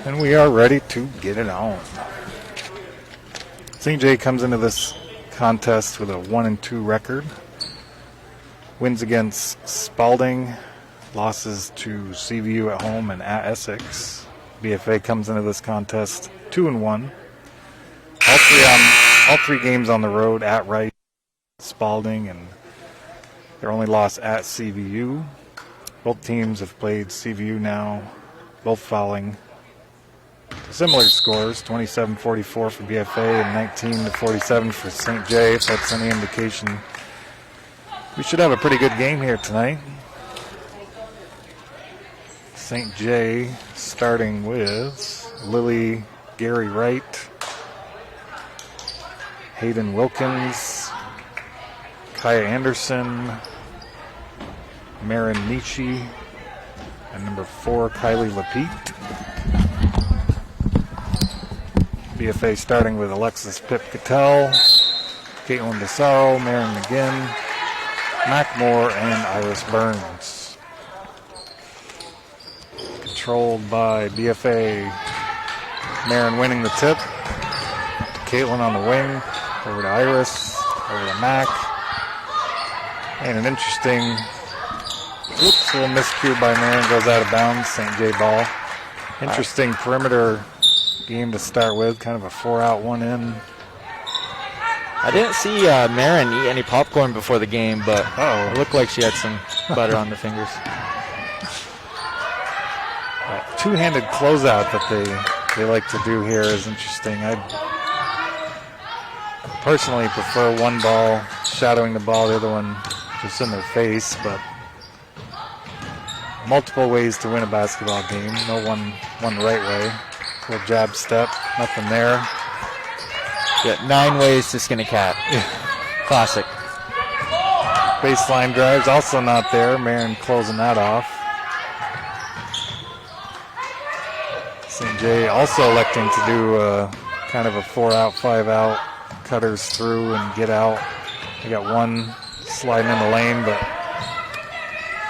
And we are ready to get it on. St. J comes into this contest with a 1-2 record. Wins against Spalding, losses to CVU at home and at Essex. BFA comes into this contest 2-1. All three games on the road at Rice, Spalding, and their only loss at CVU. Both teams have played CVU now, both fouling. Similar scores, 27-44 for BFA and 19-47 for St. J, if that's any indication. We should have a pretty good game here tonight. St. J starting with Lily Gary Wright, Hayden Wilkins, Kaya Anderson, Marin Nietzsche, and number 4, Kylie Lapitte. BFA starting with Alexis Pip-Cattell, Caitlin DeSaro, Marin McGinn, Mac Moore, and Iris Burns. Controlled by BFA. Marin winning the tip. Caitlin on the wing. Over to Iris. Over to Mac. And an interesting, little miscue by Marin, goes out of bounds. St. J ball. Interesting perimeter game to start with. Kind of a 4-out, 1-in. I didn't see Marin eat any popcorn before the game, but it looked like she had some butter on the fingers. Two-handed closeout that they like to do here is interesting. I personally prefer one ball shadowing the ball, the other one just in their face, but multiple ways to win a basketball game. No one right way. Little jab step, nothing there. Yeah, 9 ways to skin a cat. Yeah. Classic. Baseline drives also not there. Marin closing that off. St. J also electing to do kind of a 4-out, 5-out, cutters through and get out. They got one sliding in the lane, but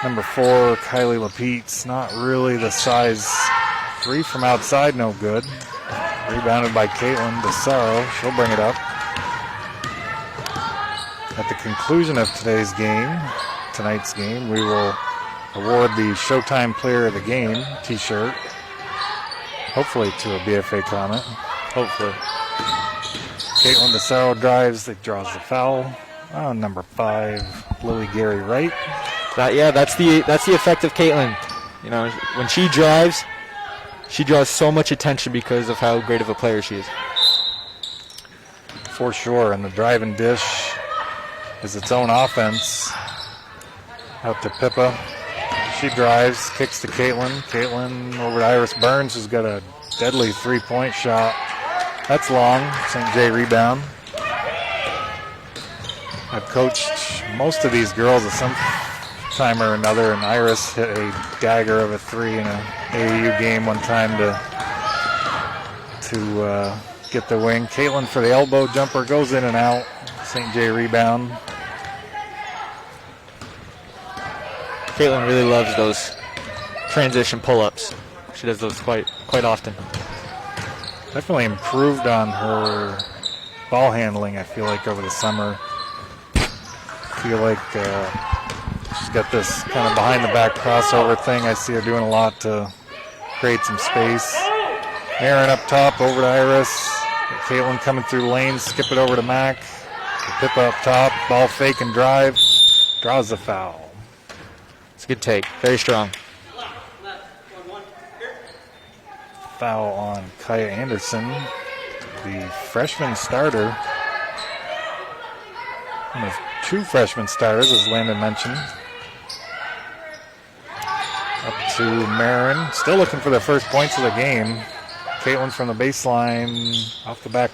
number 4, Kylie Lapitte's not really the size. 3 from outside, no good. Rebounded by Caitlin DeSaro. She'll bring it up. At the conclusion of tonight's game, we will award the Showtime Player of the Game t-shirt. Hopefully to a BFA Comet. Hopefully. Caitlin DeSaro drives, that draws the foul. Number 5, Lily Gary Wright. That's the effect of Caitlin. You know, when she drives, she draws so much attention because of how great of a player she is. For sure, and the drive and dish is its own offense. Out to Pippa. She drives, kicks to Caitlin. Caitlin over to Iris Burns, who's got a deadly 3-point shot. That's long. St. J rebound. I've coached most of these girls at some time or another, and Iris hit a dagger of a 3 in an AAU game one time to get the wing. Caitlin for the elbow jumper, goes in and out. St. J rebound. Caitlin really loves those transition pull-ups. She does those quite often. Definitely improved on her ball handling, I feel like, over the summer. I feel like she's got this kind of behind-the-back crossover thing. I see her doing a lot to create some space. Marin up top, over to Iris. Caitlin coming through the lane, skip it over to Mac. Pippa up top, ball fake and drive. Draws the foul. It's a good take, very strong. Foul on Kaya Anderson, the freshman starter. One of 2 freshman starters, as Landon mentioned. Up to Marin, still looking for their first points of the game. Caitlin from the baseline, off the back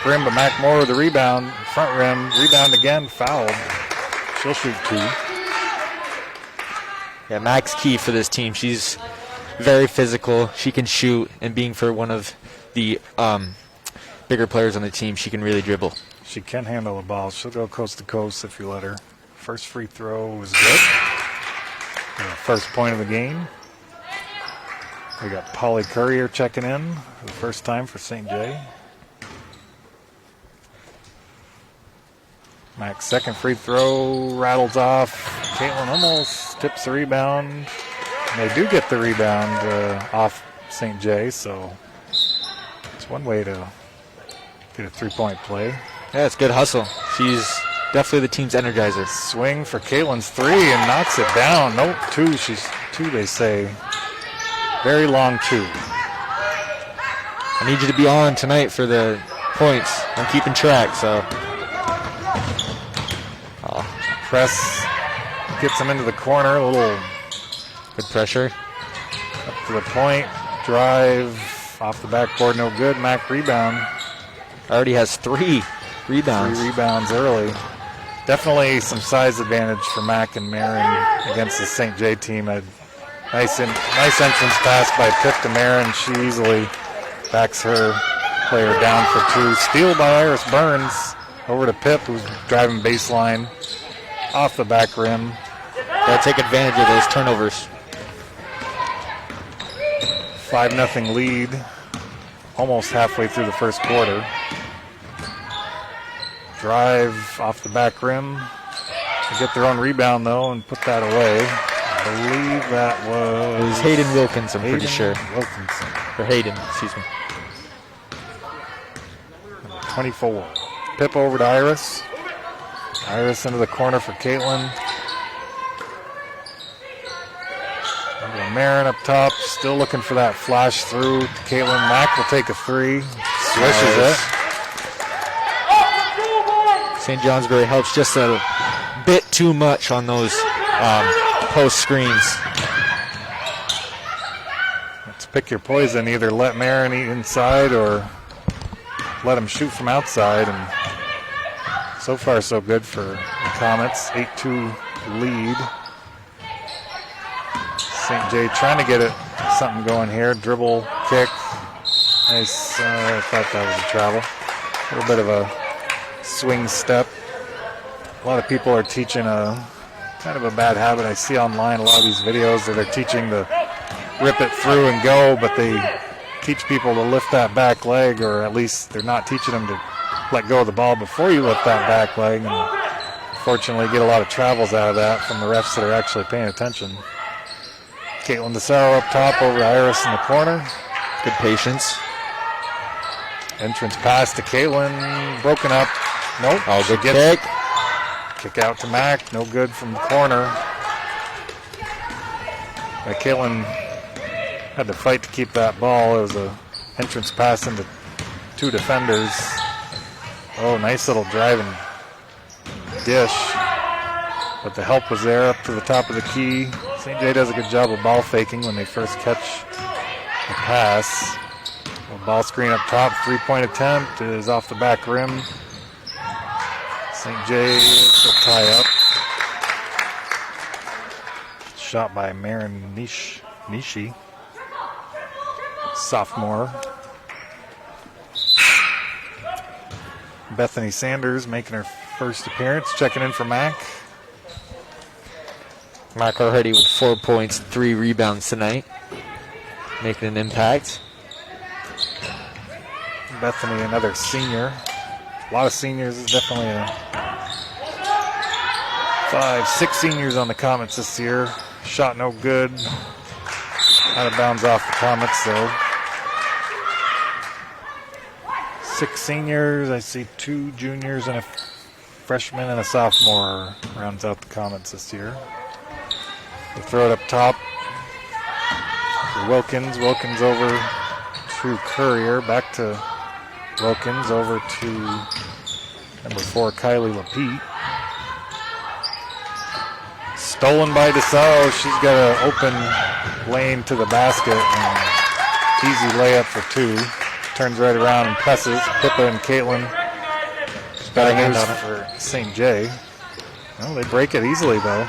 rim, but Mac Moore with the rebound, front rim, rebound again, fouled. She'll shoot 2. Yeah, Mac's key for this team. She's very physical. She can shoot, and being for one of the bigger players on the team, she can really dribble. She can handle the ball. She'll go coast to coast if you let her. First free throw was good. First point of the game. We got Polly Courier checking in for the first time for St. J. Mac's second free throw rattles off. Caitlin almost tips the rebound. And they do get the rebound off St. J, so it's one way to get a three-point play. Yeah, it's good hustle. She's definitely the team's energizer. Swing for Caitlin's three and knocks it down. Nope, two. She's two, they say. Very long two. I need you to be on tonight for the points. I'm keeping track, so. Press gets them into the corner. A little good pressure. Up to the point. Drive off the backboard. No good. Mac rebound. Already has 3 rebounds. 3 rebounds early. Definitely some size advantage for Mac and Marin against the St. J team. A nice entrance pass by Pip to Marin. She easily backs her player down for 2. Steal by Iris Burns over to Pip, who's driving baseline off the back rim. Gotta take advantage of those turnovers. 5-0 lead, almost halfway through the first quarter. Drive off the back rim. They get their own rebound, though, and put that away. I believe that was... It was Hayden Wilkins, I'm pretty sure. Wilkinson. Or Hayden, excuse me. 24. Pip over to Iris. Iris into the corner for Caitlin. Marin up top, still looking for that flash through. Caitlin Mack will take a 3. Swishes it. St. Johnsbury helps just a bit too much on those post screens. Let's pick your poison. Either let Marin eat inside or let him shoot from outside. And so far, so good for the Comets. 8-2 lead. St. J trying to get it something going here. Dribble, kick. Nice. I thought that was a travel. A little bit of a swing step. A lot of people are teaching a kind of a bad habit. I see online a lot of these videos that they're teaching to rip it through and go, but they teach people to lift that back leg, or at least they're not teaching them to let go of the ball before you lift that back leg. And unfortunately, get a lot of travels out of that from the refs that are actually paying attention. Caitlin DeSaro up top over to Iris in the corner. Good patience. Entrance pass to Caitlin. Broken up. Nope. Oh, good kick. Kick out to Mac. No good from the corner. Caitlin had to fight to keep that ball. It was an entrance pass into 2 defenders. Oh, nice little driving dish. But the help was there up to the top of the key. St. J does a good job of ball faking when they first catch the pass. Ball screen up top, 3-point attempt is off the back rim. St. J will tie up. Shot by Marin Nishi, sophomore. Bethany Sanders making her first appearance, checking in for Mac. Mac already with 4 points, 3 rebounds tonight, making an impact. Bethany, another senior. A lot of seniors. Is definitely 5, 6 seniors on the Comets this year. Shot no good. Out of bounds off the Comets, though. 6 seniors. I see 2 juniors and a freshman and a sophomore rounds out the Comets this year. They throw it up top for Wilkins. Wilkins over to Courier. Back to Wilkins over to number 4, Kylie Lapeet. Stolen by DeSaro. She's got an open lane to the basket. And easy layup for 2. Turns right around and presses. Pippa and Caitlin. Bad news for St. J. Well, they break it easily, though.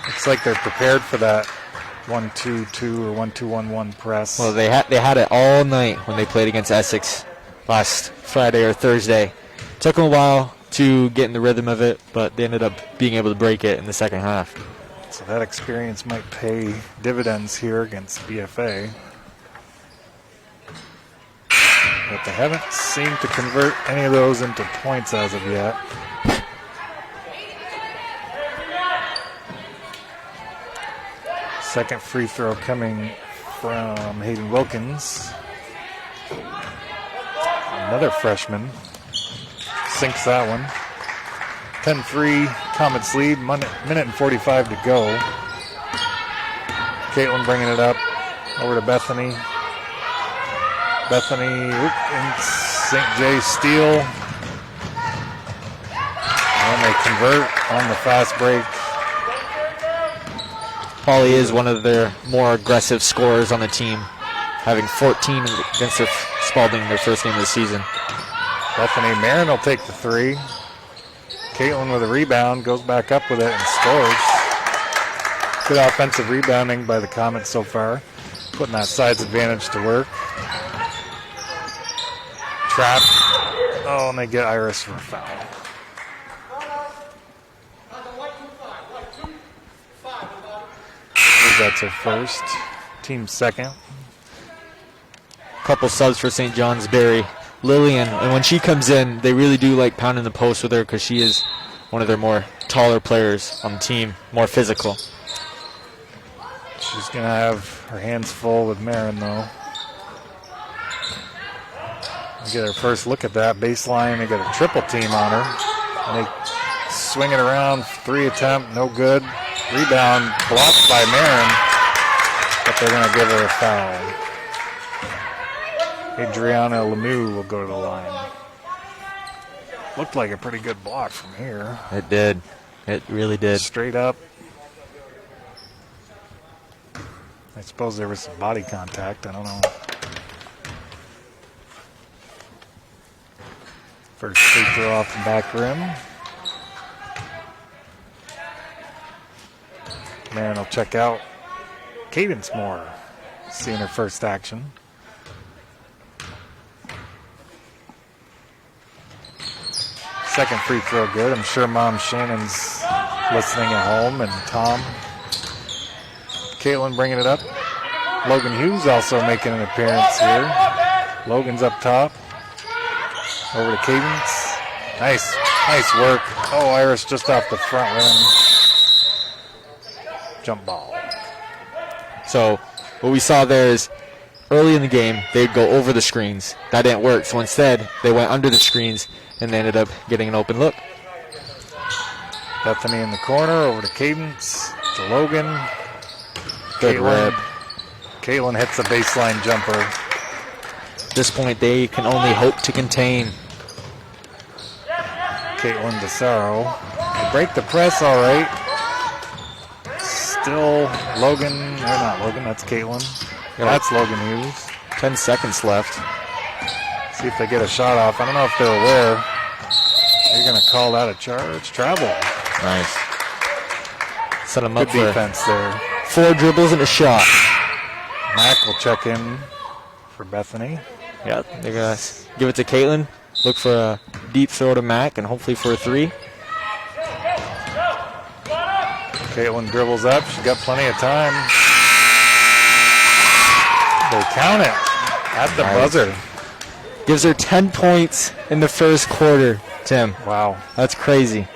Looks like they're prepared for that 1-2-2 or 1-2-1-1 press. Well, they had it all night when they played against Essex last Friday or Thursday. Took them a while to get in the rhythm of it, but they ended up being able to break it in the second half. So that experience might pay dividends here against BFA. But they haven't seemed to convert any of those into points as of yet. Second free throw coming from Hayden Wilkins. Another freshman. Sinks that one. 10-3, Comets lead, minute and 45 to go. Caitlin bringing it up over to Bethany. Bethany and St. J steal. And they convert on the fast break. Polly is one of their more aggressive scorers on the team, having 14 against Spalding their first game of the season. Bethany Marin will take the three. Caitlin with a rebound, goes back up with it and scores. Good offensive rebounding by the Comets so far, putting that side's advantage to work. Trap. Oh, and they get Iris for a foul. That's her first. Team second. Couple subs for St. Johnsbury. Lillian, and when she comes in, they really do like pounding the post with her because she is one of their more taller players on the team, more physical. She's going to have her hands full with Marin, though. We get her first look at that baseline. They got a triple team on her. And they swing it around. 3 attempt, no good. Rebound blocked by Marin, but they're going to give her a foul. Adriana Lemieux will go to the line. Looked like a pretty good block from here. It did. It really did. Straight up. I suppose there was some body contact. I don't know. First free throw off the back rim. Marin will check out. Cadence Moore seeing her first action. Second free throw good. I'm sure Mom Shannon's listening at home, and Tom. Caitlin bringing it up. Logan Hughes also making an appearance here. Logan's up top. Over to Cadence. Nice work. Oh, Iris just off the front rim. Jump ball. So what we saw there is early in the game, they'd go over the screens. That didn't work. So instead, they went under the screens, and they ended up getting an open look. Bethany in the corner, over to Cadence, to Logan. Good rip. Caitlin hits a baseline jumper. At this point, they can only hope to contain. Caitlin DeSaro. They break the press all right. Still Logan, or not Logan, that's Caitlin. That's Logan Hughes. 10 seconds left. See if they get a shot off. I don't know if they're aware. They're going to call that a charge. Travel. Nice. Set them Good up for defense there. 4 dribbles and a shot. Mac will check in for Bethany. Yeah, they're going to give it to Caitlin. Look for a deep throw to Mac and hopefully for a 3. Caitlin dribbles up. She's got plenty of time. They count it at the buzzer. Gives her 10 points in the first quarter, Tim. Wow. That's crazy.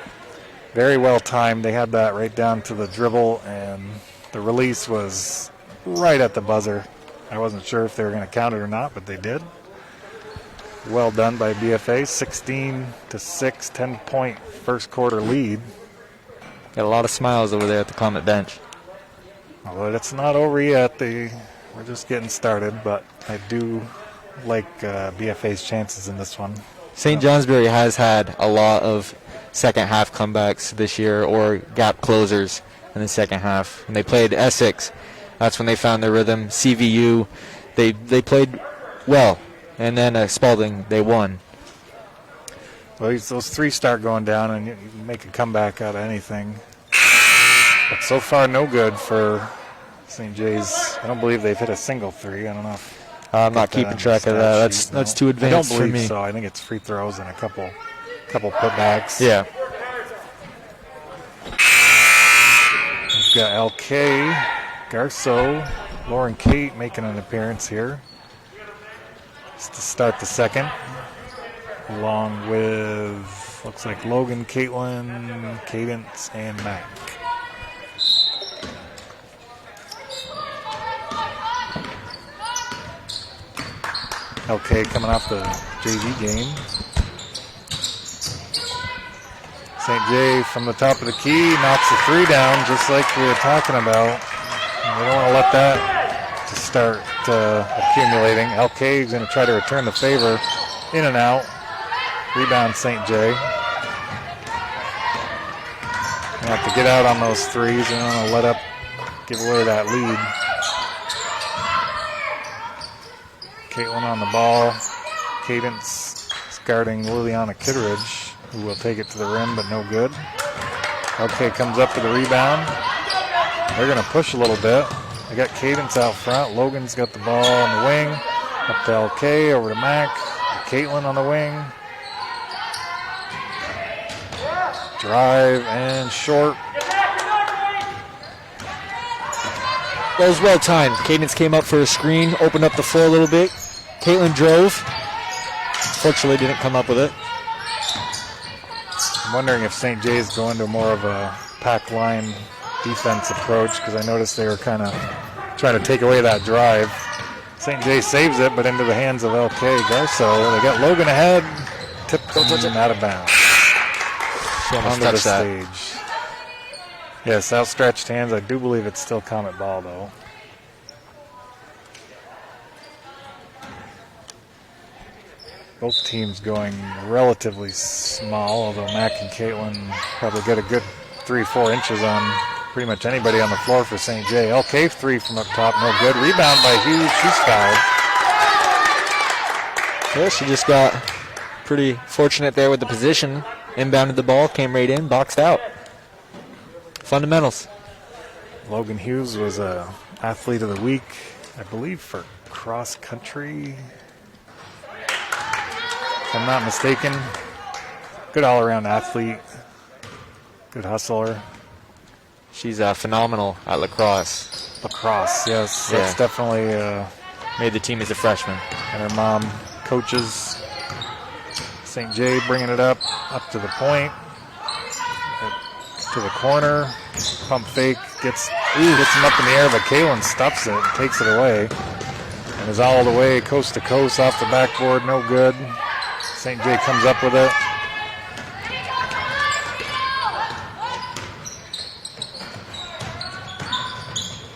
Very well timed. They had that right down to the dribble, and the release was right at the buzzer. I wasn't sure if they were going to count it or not, but they did. Well done by BFA. 16-6, 10-point first quarter lead. Got a lot of smiles over there at the Comet bench. Although it's not over yet. We're just getting started, but I do like BFA's chances in this one. St. Johnsbury has had a lot of second half comebacks this year, or gap closers in the second half. When they played Essex, that's when they found their rhythm. CVU, they played well, and then Spalding, they won. Well, those 3 start going down, and you make a comeback out of anything. But so far, no good for St. J's. I don't believe they've hit a single 3. I don't know if I'm not keeping track of that. That's too advanced for me. I don't believe so. I think it's free throws and a couple putbacks. Yeah. got LK, Garceau, Lauren Kate making an appearance here. Just to start the second. Along with, looks like Logan, Caitlin, Cadence, and Mac. LK coming off the JV game. St. J from the top of the key knocks the three down just like we were talking about. And we don't want to let that to start accumulating. LK is going to try to return the favor. In and out. Rebound St. J. Gonna have to get out on those threes and want to let up, give away that lead. Caitlin on the ball. Cadence is guarding Liliana Kitteridge, who will take it to the rim, but no good. LK comes up to the rebound. They're going to push a little bit. They got Cadence out front. Logan's got the ball on the wing. Up to LK, over to Mac. Caitlin on the wing. Drive and short. That was well timed. Cadence came up for a screen, opened up the floor a little bit. Caitlin drove. Fortunately, didn't come up with it. I'm wondering if St. J is going to more of a pack line defense approach, because I noticed they were kind of trying to take away that drive. St. J saves it, but into the hands of LK Garceau. They got Logan ahead. Tipped and out of bounds. She almost Onto the touched that. stage. Yes, outstretched hands. I do believe it's still Comet ball, though. Both teams going relatively small, although Mac and Caitlin probably get a good 3-4 inches on pretty much anybody on the floor for St. J. LK three from up top, no good. Rebound by Hughes. She's fouled. Yeah, she just got pretty fortunate there with the position. Inbounded the ball, came right in, boxed out. Fundamentals. Logan Hughes was a athlete of the week, I believe, for cross country. If I'm not mistaken. Good all-around athlete. Good hustler. She's phenomenal at lacrosse. Lacrosse, yes. Yeah. That's definitely... Made the team as a freshman. And her mom coaches. St. J bringing it up to the point. To the corner. Pump fake. Gets him up in the air, but Kaylin stuffs it and takes it away. And is all the way coast to coast off the backboard. No good. St. J comes up with it.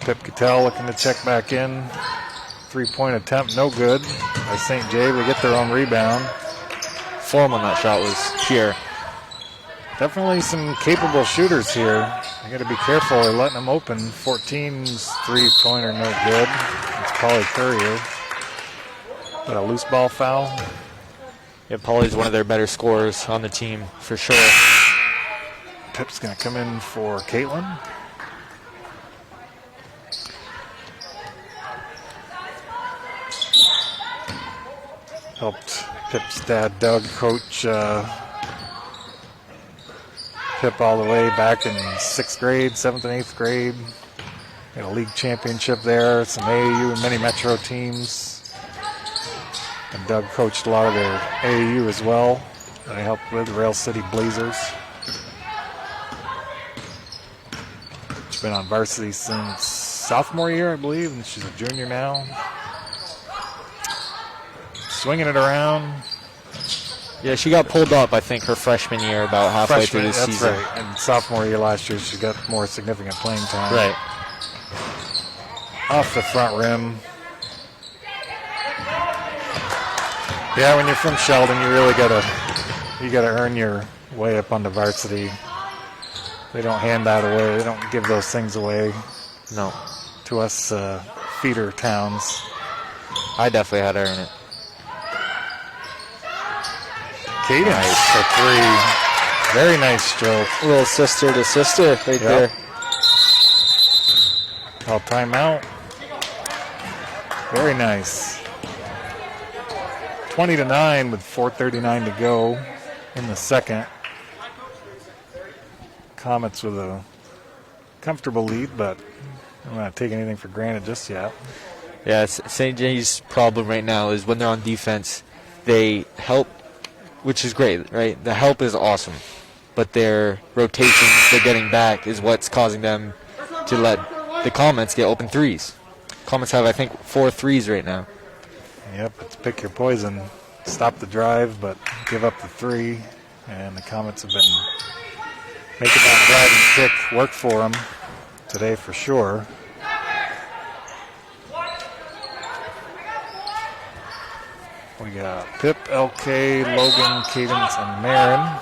Pip Cattell looking to check back in. 3-point attempt, no good by St. J. They get their own rebound. Form on that shot was sheer. Definitely some capable shooters here. You got to be careful. They're letting them open. 14's 3-pointer, no good. It's Polly Courier. Got a loose ball foul. Yeah, Polly's one of their better scorers on the team for sure. Pip's going to come in for Caitlin. Helped Pip's dad, Doug, coach Pip all the way back in 6th grade, 7th and 8th grade. Got a league championship there, some AAU and many Metro teams. And Doug coached a lot of their AAU as well that I helped with, Rail City Blazers. She's been on varsity since sophomore year, I believe, and she's a junior now. Swinging it around. Yeah, she got pulled up, I think, her freshman year, about halfway through the season. That's right. And sophomore year last year, she got more significant playing time. Right. Off the front rim. Yeah, when you're from Sheldon, you really gotta earn your way up onto varsity. They don't hand that away. They don't give those things away. No. To us feeder towns. I definitely had to earn it. Cadence for three. Very nice stroke. Little sister to sister right there. Call timeout. Very nice. 20-9 with 4:39 to go in the second. Comets with a comfortable lead, but I'm not taking anything for granted just yet. Yeah, St. J's problem right now is when they're on defense, they help, which is great, right? The help is awesome, but their rotations they're getting back is what's causing them to let the Comets get open threes. Comets have, I think, 4 threes right now. Yep, it's pick your poison. Stop the drive, but give up the 3. And the Comets have been making that drive and kick work for them today for sure. We got Pip, LK, Logan, Cadence, and Marin.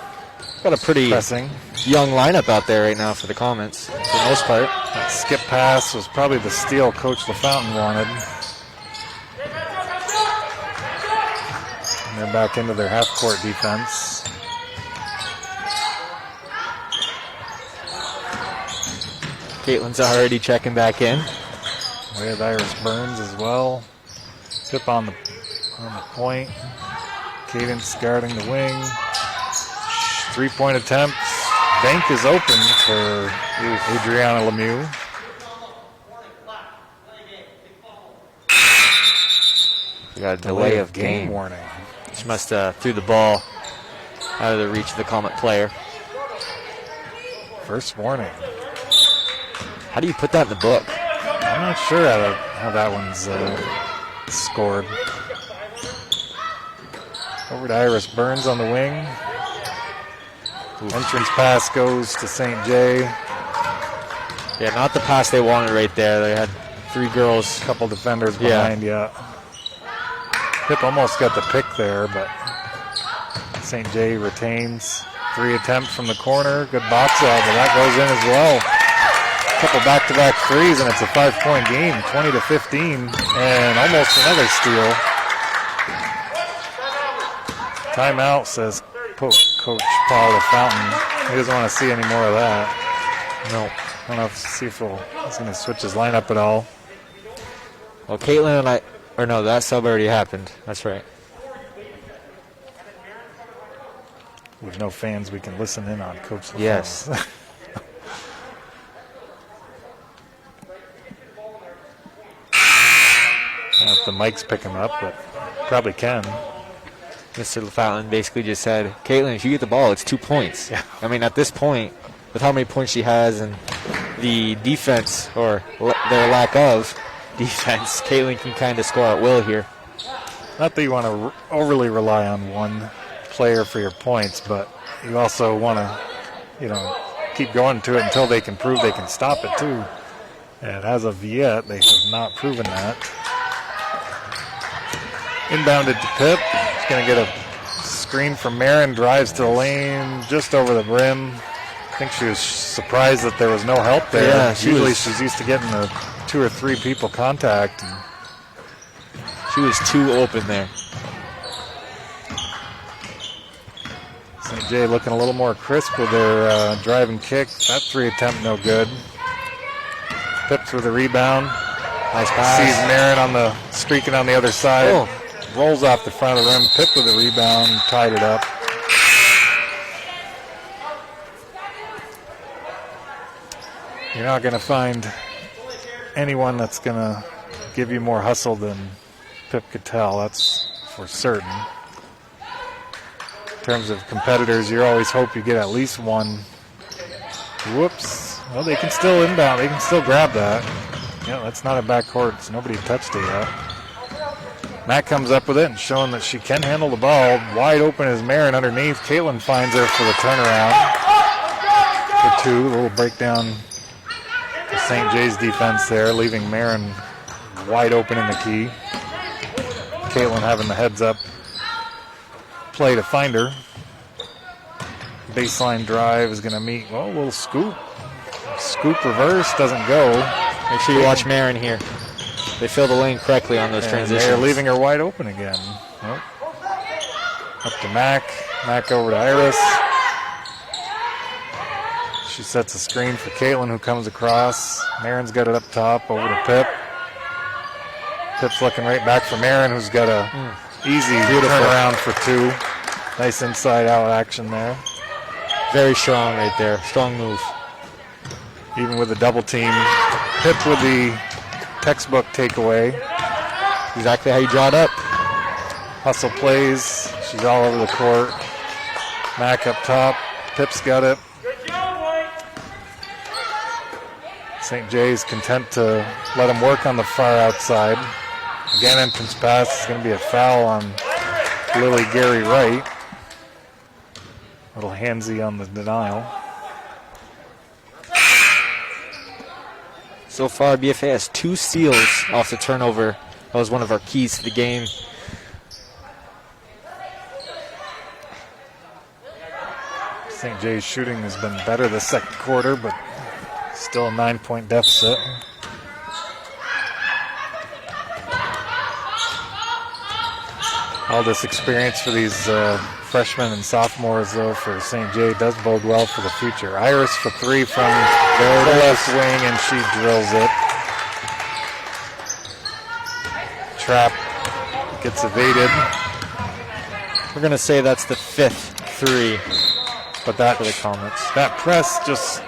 Got a pretty pressing young lineup out there right now for the Comets, for the most part. That skip pass was probably the steal Coach LaFountain wanted. And they're back into their half-court defense. Caitlin's already checking back in. We have Iris Burns as well. Pip on the point. Cadence guarding the wing. 3-point attempts. Bank is open for Adriana Lemieux. We got a delay of game warning. She must have threw the ball out of the reach of the Comet player. First warning. How do you put that in the book? I'm not sure how that one's scored. Over to Iris Burns on the wing. Entrance pass goes to St. J. Yeah, not the pass they wanted right there. They had 3 girls. Couple defenders behind, yeah. Pip almost got the pick there, but St. J retains. 3 attempts from the corner. Good box out, but that goes in as well. Couple back-to-back threes, and it's a 5-point game, 20-15, and almost another steal. Timeout, says Coach Paul LaFountain. He doesn't want to see any more of that. No. I don't know see if he's going to switch his lineup at all. Well, Caitlin and that sub already happened. That's right. With no fans, we can listen in on Coach LaFountain. Yes. I don't know if the mics pick him up, but probably can. Mr. LaFountain basically just said, Caitlin, if you get the ball, it's 2 points. Yeah. I mean, at this point, with how many points she has and the defense, or their lack of defense, Caitlin can kind of score at will here. Not that you want to overly rely on one player for your points, but you also want to, keep going to it until they can prove they can stop it too. And as of yet, they have not proven that. Inbounded to Pip. She's going to get a screen from Marin. Drives to the lane, just over the rim. I think she was surprised that there was no help there. Yeah, usually she's used to getting the 2 or 3 people contact. And she was too open there. St. J looking a little more crisp with their drive and kick. That 3 attempt no good. Pips with a rebound. Nice pass. Sees Marin streaking on the other side. Oh. Rolls off the front of the rim. Pip with a rebound. Tied it up. You're not going to find anyone that's going to give you more hustle than Pip Cattell. That's for certain. In terms of competitors, you always hope you get at least one. Whoops. Well, they can still inbound. They can still grab that. Yeah, that's not a backcourt. So nobody touched it yet. Matt comes up with it and showing that she can handle the ball. Wide open is Marin underneath. Caitlin finds her for the turnaround. For 2. A little breakdown to St. J's defense there, leaving Marin wide open in the key. Caitlin having the heads up play to find her. Baseline drive is going to meet, a little scoop. Scoop reverse, doesn't go. Make sure you watch Marin here. They fill the lane correctly on those transitions. They're leaving her wide open again. Nope. Up to Mac. Mac over to Iris. She sets a screen for Caitlin, who comes across. Marin's got it up top, over to Pip. Pip's looking right back for Marin, who's got a easy turnaround for 2. Nice inside-out action there. Very strong right there. Strong move. even with the double team. Pip with the textbook takeaway. Exactly how you draw it up. Hustle plays. She's all over the court. Mac up top. Pip's got it. St. J's content to let him work on the far outside. Again, entrance pass is going to be a foul on Lily Gary Wright. Little handsy on the denial. So far, BFA has 2 steals off the turnover. That was one of our keys to the game. St. J's shooting has been better this second quarter, but still a 9-point deficit. All this experience for these freshmen and sophomores, though, for St. J does bode well for the future. Iris for 3 from the left wing, and she drills it. Trap gets evaded. We're going to say that's the 5th 3 But that for the Comets. That press just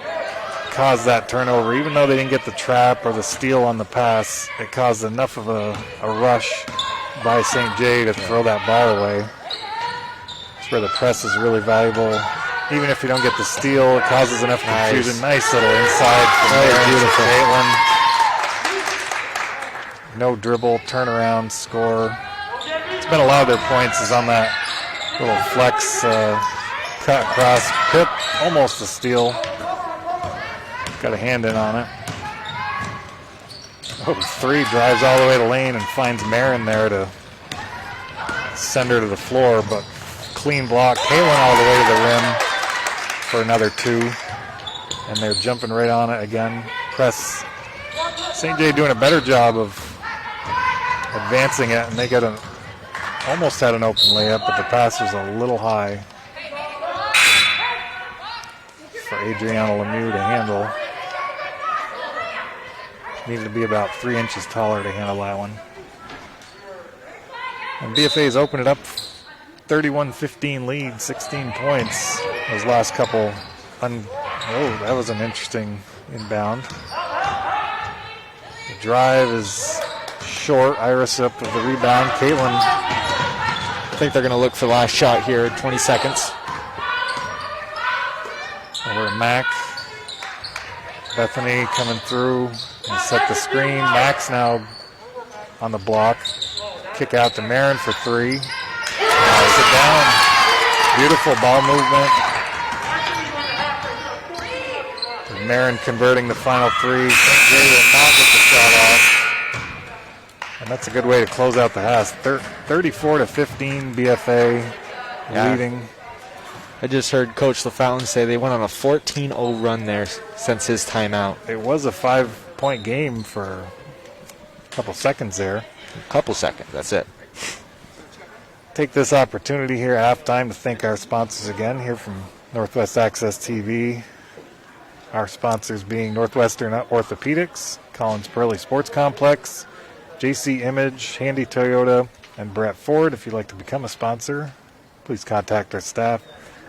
caused that turnover. Even though they didn't get the trap or the steal on the pass, it caused enough of a rush by St. J to throw that ball away. That's where the press is really valuable. Even if you don't get the steal, it causes enough confusion. Nice little inside from beautiful Caitlin. No dribble, turnaround, score. It's been a lot of their points is on that little flex cut across. Pip, almost a steal. Got a hand in on it. Oh, 3 drives all the way to lane and finds Marin there to send her to the floor, but clean block. Caitlin all the way to the rim for another 2. And they're jumping right on it again. Press. St. J doing a better job of advancing it, and they got almost had an open layup, but the pass was a little high for Adriana Lemieux to handle. Needed to be about 3 inches taller to handle that one. And BFA's opened it up 31-15 lead, 16 points. Those last couple. That was an interesting inbound. The drive is short. Iris up with the rebound. Caitlin. I think they're going to look for the last shot here, 20 seconds. Over to Mac. Bethany coming through and set the screen. Mac's now on the block. Kick out to Marin for 3. Sit down. Beautiful ball movement. Marin converting the final 3. St. J will not get the shot off. And that's a good way to close out the half. 34-15 BFA leading. I just heard Coach LaFountain say they went on a 14-0 run there since his timeout. It was a 5-point game for a couple seconds there. A couple seconds, that's it. Take this opportunity here at halftime to thank our sponsors again here from Northwest Access TV. Our sponsors being Northwestern Orthopedics, Collins Pearly Sports Complex, JC Image, Handy Toyota, and Brett Ford. If you'd like to become a sponsor, please contact our staff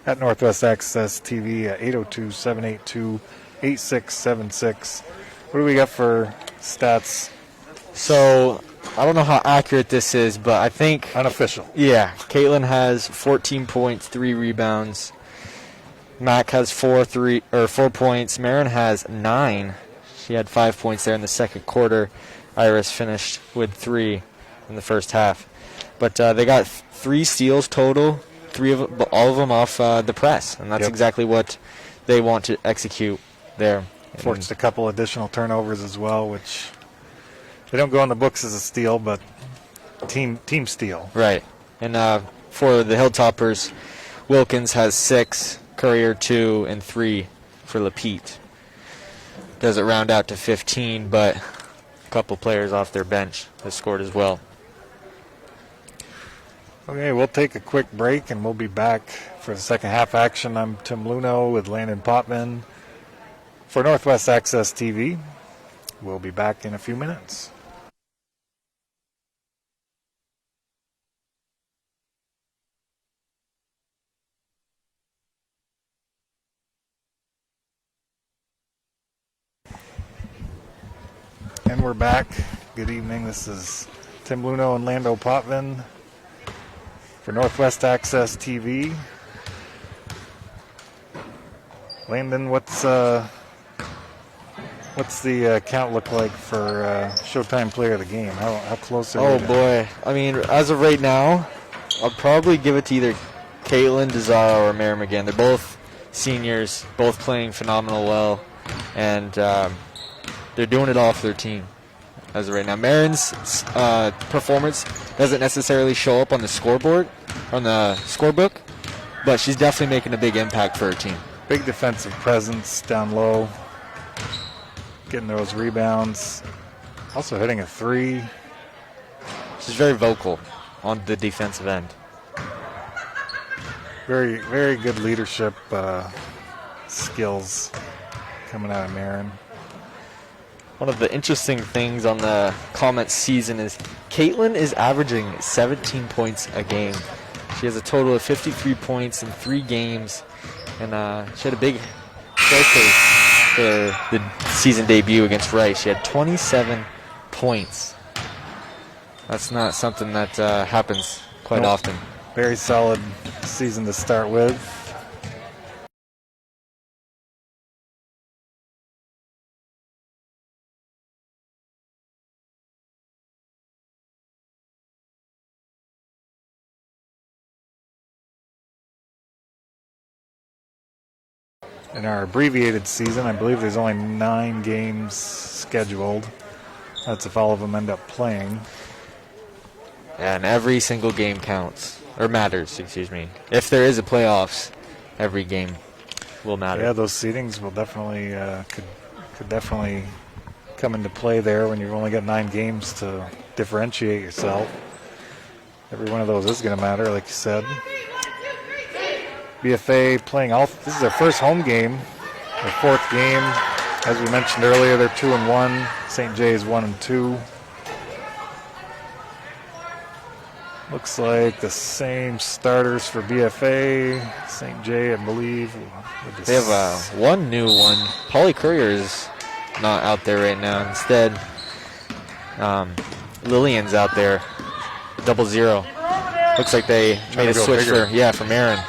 at Northwest Access TV at 802-782-8676. What do we got for stats? So, I don't know how accurate this is, but I think... Unofficial. Yeah, Caitlin has 14 points, 3 rebounds. Mac has 4 points. Marin has 9. She had 5 points there in the second quarter. Iris finished with 3 in the first half. But they got 3 steals total, all of them off the press, and that's exactly what they want to execute there. Forced a couple additional turnovers as well, which they don't go in the books as a steal, but team steal. Right. And for the Hilltoppers, Wilkins has 6, Courier 2, and 3 for Lapete. Does it round out to 15, but a couple players off their bench have scored as well. Okay, we'll take a quick break, and we'll be back for the second half action. I'm Tim Luno with Landon Potman for Northwest Access TV. We'll be back in a few minutes. And we're back. Good evening. This is Tim Luno and Lando Potvin for Northwest Access TV. Landon, what's the count look like for Showtime Player of the Game? How close are we? Oh boy! I mean, as of right now, I'll probably give it to either Caitlin Desaro or Mary McGinn. They're both seniors, both playing phenomenal well, and they're doing it all for their team as of right now. Marin's performance doesn't necessarily show up on the scoreboard, on the scorebook, but she's definitely making a big impact for her team. Big defensive presence down low, getting those rebounds, also hitting a three. She's very vocal on the defensive end. Very, very good leadership skills coming out of Marin. One of the interesting things on the Comets season is Caitlin is averaging 17 points a game. She has a total of 53 points in 3 games, and she had a big showcase for the season debut against Rice. She had 27 points. That's not something that happens quite often. Very solid season to start with. In our abbreviated season, I believe there's only 9 games scheduled. That's if all of them end up playing. And every single game counts, or matters, excuse me. If there is a playoffs, every game will matter. Yeah, those seedings will definitely could definitely come into play there when you've only got 9 games to differentiate yourself. Every one of those is going to matter, like you said. BFA playing this is their first home game, their 4th game. As we mentioned earlier, they're 2-1. St. J's 1-2. Looks like the same starters for BFA. St. J, I believe. They have one new one. Polly Courier is not out there right now. Instead, Lillian's out there. 0-0. Looks like they made a switch for Marin.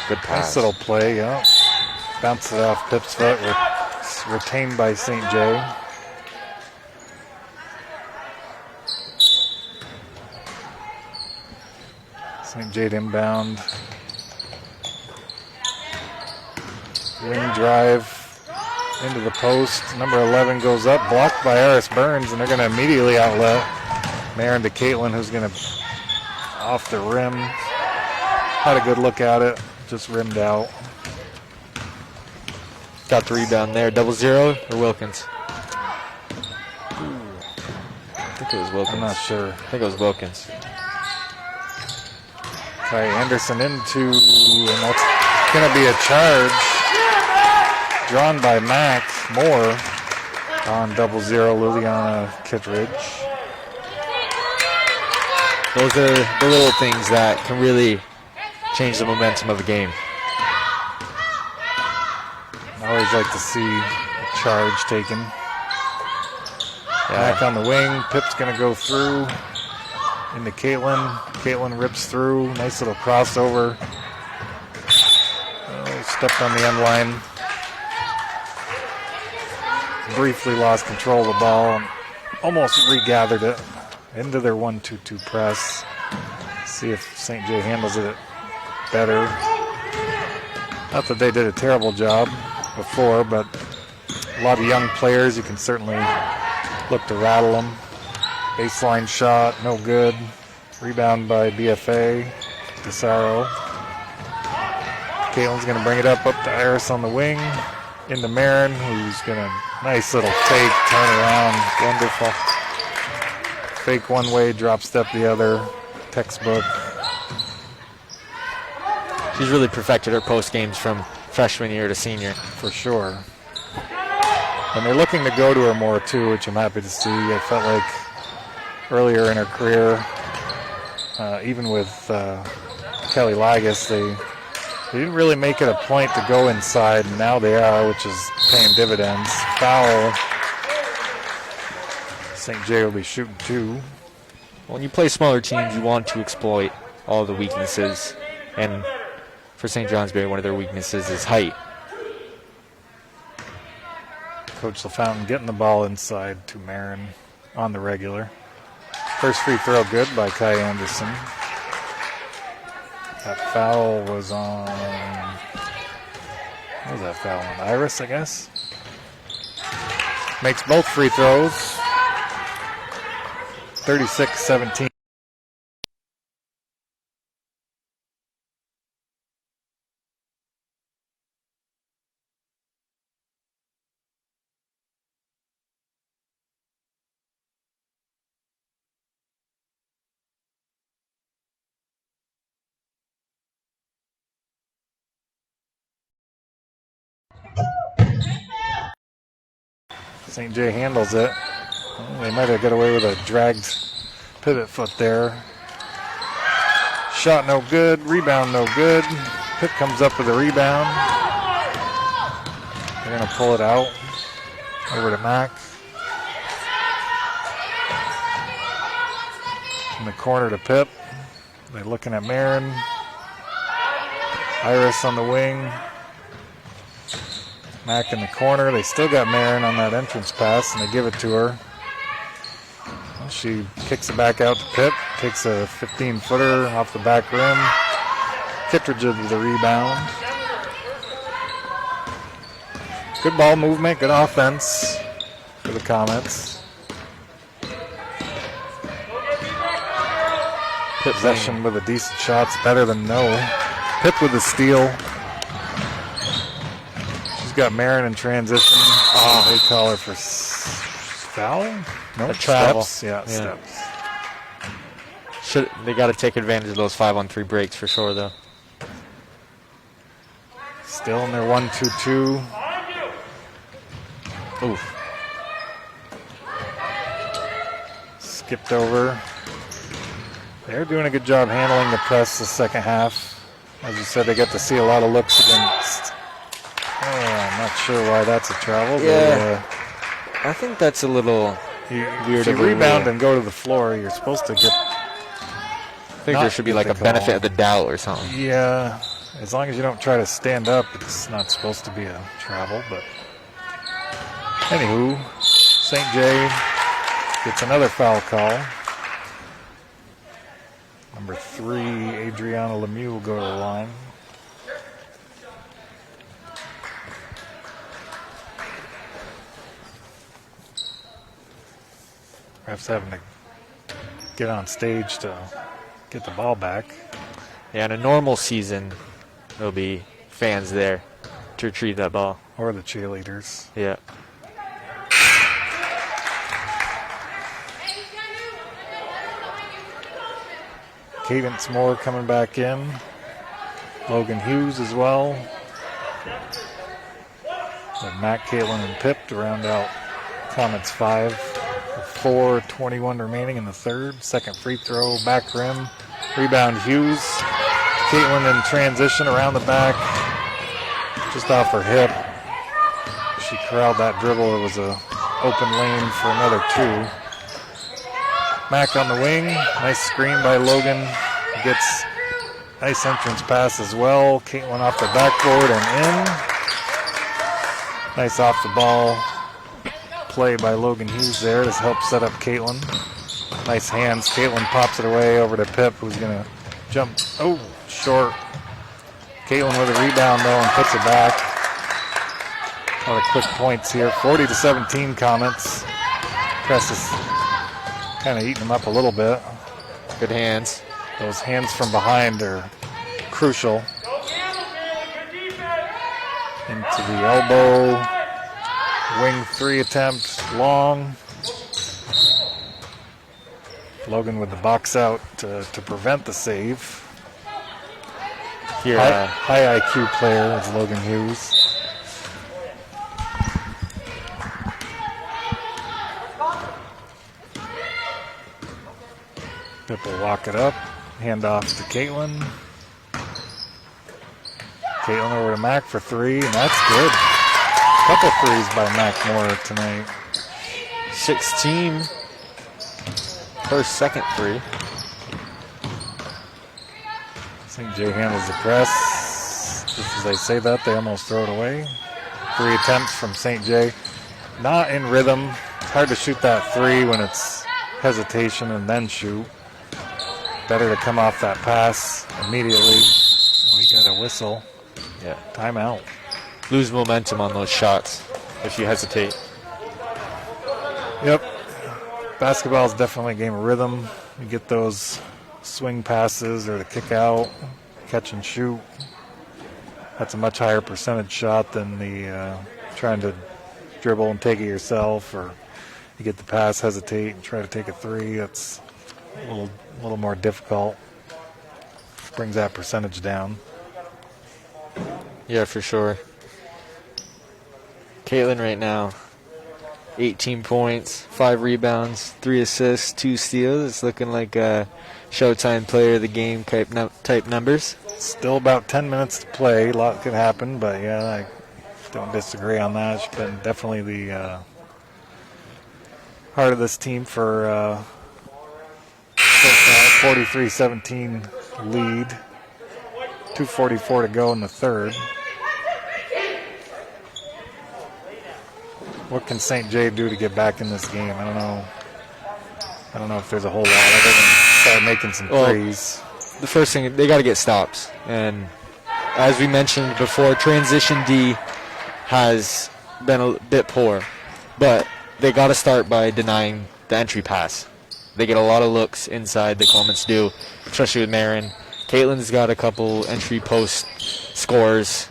Good pass. Nice little play, yeah. Bounced it off Pip's foot. Retained by St. J. St. J inbound. Wing drive into the post. Number 11 goes up, blocked by Aris Burns, and they're going to immediately outlet. Marin to Caitlin, who's going to off the rim. Had a good look at it. Just rimmed out. Got the rebound there. 0-0 or Wilkins? I think it was Wilkins. I'm not sure. I think it was Wilkins. Ty Anderson into, and that's going to be a charge drawn by Mac Moore on 0-0 Liliana Kittredge. Those are the little things that can really change the momentum of a game. I always like to see a charge taken. Back on the wing. Pip's going to go through into Caitlin. Caitlin rips through. Nice little crossover. Stepped on the end line. Briefly lost control of the ball. Almost regathered it into their 1-2-2 press. See if St. J handles it better. Not that they did a terrible job before, but a lot of young players, you can certainly look to rattle them. Baseline shot, no good. Rebound by BFA, Desaro. Caitlin's going to bring it up to Iris on the wing. Into Marin, who's going to, nice little fake turnaround. Wonderful. Fake one way, drop step the other. Textbook. She's really perfected her post games from freshman year to senior. For sure. And they're looking to go to her more too, which I'm happy to see. I felt like earlier in her career, even with Kelly Lagas, they didn't really make it a point to go inside, and now they are, which is paying dividends. Foul St. J will be shooting 2. When you play smaller teams, you want to exploit all the weaknesses. And for St. Johnsbury, one of their weaknesses is height. Coach LaFountain getting the ball inside to Marin on the regular. First free throw good by Kai Anderson. That foul was on, what was that foul on? Iris, I guess. Makes both free throws. 36-17. St. J handles it. Well, they might have got away with a dragged pivot foot there. Shot no good. Rebound no good. Pitt comes up with a rebound. They're going to pull it out. Over to Mack. In the corner to Pip. They're looking at Marin. Iris on the wing. Mack in the corner. They still got Marin on that entrance pass, and they give it to her. Well, she kicks it back out to Pip. Takes a 15-footer off the back rim. Kittredge with the rebound. Good ball movement, good offense for the Comets. Possession with a decent shot's better than no. Pip with the steal. Got Marin in transition. Oh, they call her for foul? No, travel. Steps. Yeah, steps. They got to take advantage of those 5-on-3 breaks for sure, though. Still in their 1-2-2. Oof. Skipped over. They're doing a good job handling the press the second half. As you said, they got to see a lot of looks against. Oh, I'm not sure why that's a travel. Yeah, I think that's a little If weird. you rebound and go to the floor, you're supposed to get. I think there should be like a benefit of the doubt or something. Yeah, as long as you don't try to stand up, it's not supposed to be a travel. But anywho, St. J gets another foul call. Number 3, Adriana Lemieux will go to the line. Refs having to get on stage to get the ball back. Yeah, in a normal season, there'll be fans there to retrieve that ball. Or the cheerleaders. Yeah. Cadence Moore coming back in. Logan Hughes as well. And Matt, Caitlin, and Pip to round out Comets 5. 4:21 remaining in the third. Second free throw, back rim. Rebound Hughes. Caitlin in transition around the back. Just off her hip. She corralled that dribble. It was a open lane for another 2. Mack on the wing. Nice screen by Logan. Gets nice entrance pass as well. Caitlin off the backboard and in. Nice off the ball play by Logan Hughes there to help set up Caitlin. Nice hands. Caitlin pops it away over to Pip, who's going to jump. Oh, short. Caitlin with a rebound, though, and puts it back. A lot of quick points here. 40-17 Comets. Press is kind of eating them up a little bit. Good hands. Those hands from behind are crucial. Into the elbow. Wing 3 attempt, long. Logan with the box out to prevent the save. Here, high IQ player is Logan Hughes. Pip will walk it up, hand off to Caitlin. Caitlin over to Mack for 3, and that's good. Couple threes by Mack Moore tonight. 16 her second three. St. J handles the press. Just as they say that, they almost throw it away. 3 attempts from St. J. Not in rhythm. It's hard to shoot that 3 when it's hesitation and then shoot. Better to come off that pass immediately. We got a whistle. Yeah. Timeout. Lose momentum on those shots if you hesitate. Yep. Basketball is definitely a game of rhythm. You get those swing passes or the kick out, catch and shoot. That's a much higher percentage shot than the trying to dribble and take it yourself, or you get the pass, hesitate, and try to take a 3. That's a little more difficult. Brings that percentage down. Yeah, for sure. Caitlin right now, 18 points, 5 rebounds, 3 assists, 2 steals. It's looking like a Showtime player of the game type numbers. Still about 10 minutes to play. A lot could happen, but yeah, I don't disagree on that. She's been definitely the heart of this team for 43-17 lead. 2:44 to go in the third. What can St. J do to get back in this game? I don't know if there's a whole lot other than start making some threes. The first thing, they got to get stops. And as we mentioned before, transition D has been a bit poor. But they got to start by denying the entry pass. They get a lot of looks inside, the Comets do, especially with Marin. Caitlin's got a couple entry post scores.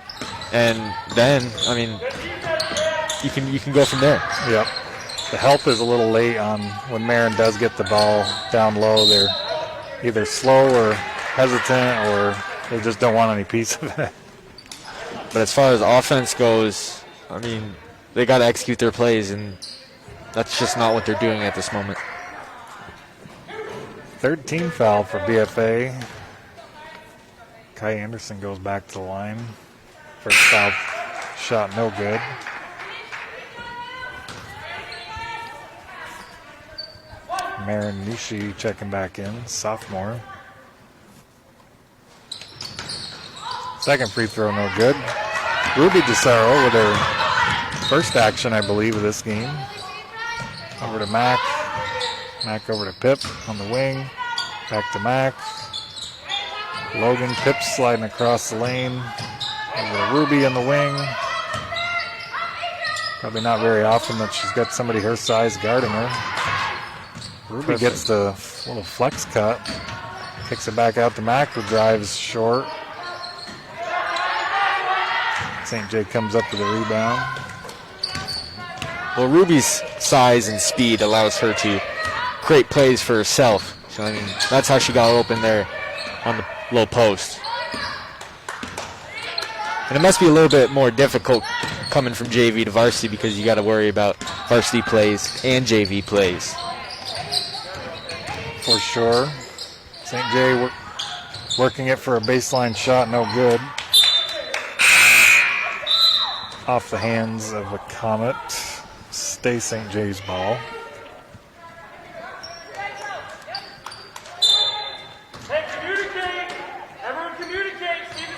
And then, I mean, you can go from there. Yep. The help is a little late on when Marin does get the ball down low. They're either slow or hesitant, or they just don't want any piece of it. But as far as offense goes, I mean, they got to execute their plays, and that's just not what they're doing at this moment. Third team foul for BFA. Kai Anderson goes back to the line. First foul shot, no good. Marin Nishi checking back in, sophomore. Second free throw, no good. Ruby DeSaro with her first action, I believe, of this game. Over to Mac. Mac over to Pip on the wing. Back to Mac. Logan Pip sliding across the lane. Over to Ruby in the wing. Probably not very often that she's got somebody her size guarding her. Ruby gets the little flex cut. Kicks it back out to Mac, who drives short. St. J comes up with a rebound. Well, Ruby's size and speed allows her to create plays for herself. So, I mean, that's how she got open there on the low post. And it must be a little bit more difficult coming from JV to varsity because you got to worry about varsity plays and JV plays. For sure. St. J working it for a baseline shot, no good. Off the hands of a Comet. Stay St. J's ball. Hey, communicate! Everyone communicate! See the